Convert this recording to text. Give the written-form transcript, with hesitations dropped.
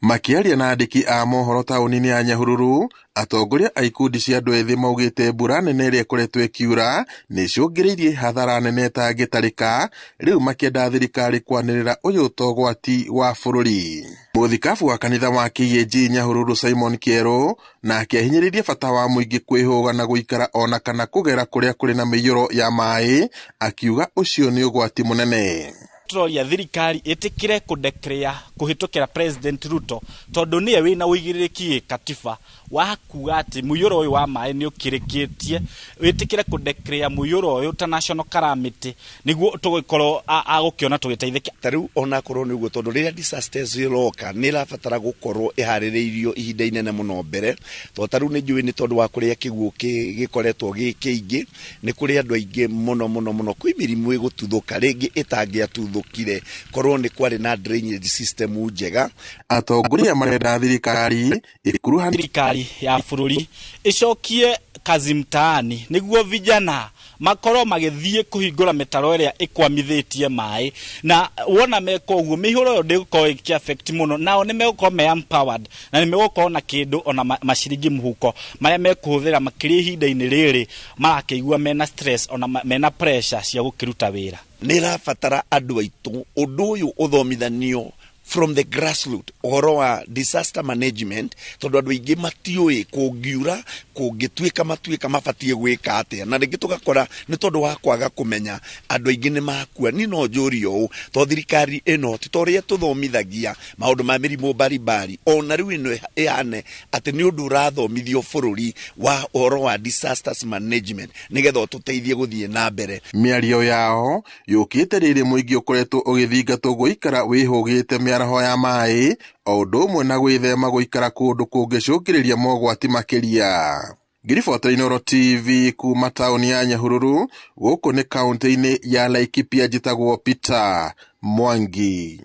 Makiaria na andiki a mohoro taũni-inĩ ya Nyahururu, atongoria a ikundi cia andũ ethĩ maugĩte mbura nene ĩrĩa ĩkoretwo ĩkiura nĩcũngĩrĩirie hathara nene ĩtangĩtarĩka, rĩu makĩenda thirikari kwanĩrĩra ũyũ ũtogwati wa bũrũri. Mũthikabu wa kanitha wa KAG Nyahururu Simon Kĩero nake ahinyĩrĩirie bata wa mũingĩ kwĩhũga na gũikara ona kana kũgera kũrĩa kũrĩ na mĩiyũro ya maĩ, akiuga ũcio nĩ ũgwati mũnene. Turoria thirikari itikire kudeclare kuhitukira President Ruto tondu niye wina uigiriki katiba wa kuga ati muyuro uyu wa mai ni ukirikitie witikire kudeclare muyuro uyu international calamity niguo tugikorwo agukiona tugiteithika. Tariu ona korwo niguo tondu riria disasters iroka ni rafatara gukorwo ihaririirio ihinda inene muno mbere to tariu ni njui ni tondu wa kuria kiguo gikoretwo gikiingi ni kuri andu aingi muno kwi mirimu igututhuka ringi itangiatuthukire korwo ni kwari na drainage system njega. Atongoria marenda thirikari ikuruhani thirikari ya bũrũri icokie kazi mtaani niguo vijana makorwo magithie kuhingura mitaro ĩrĩa ikwamithĩtie mai na wona meko uguo mihuro yo ndĩgũkorwo iki affect muno nao nĩ megũkorwo me empowered na nĩ megũkorwo na kĩndũ ona maciringi mũhuko marĩa mekuhũthĩra makĩria ihinda-inĩ rĩrĩ marakĩigua mena stress ona mena pressure cia gũkĩruta wĩra. Nĩ rabatara andũ aitũ ũndũ ũyũ ũthomithanio from the grassroots ohoro wa disaster management tondu andu aingi matiui kungiura kungituika matuika mabatie gwika atia na ringi tugakora ni tondu wa kwaga kumenya andu aingi ni makua ni no njurio to thirikari ino ti toria tuthomithagia maundu ma mirimu baribari ona riu ino ihane ati ni undu urathomithio bururi wa ohoro wa disasters management nigetha tuteithie guthie na mbere. Miario yao yukite riri muingi ukoretwo ugithingatwo guikara wihugite mĩaraho ya maĩ o ũndũ ũmwe na gwĩthema gũikara kũndũ kũngĩcũngĩrĩria mogwati makĩria. Ngiriboto Inooro TV kuma taũni ya Nyahururu, gũkũ nĩ kaunti-inĩ ya Laikipia, njĩtagwo Peter Mwangi.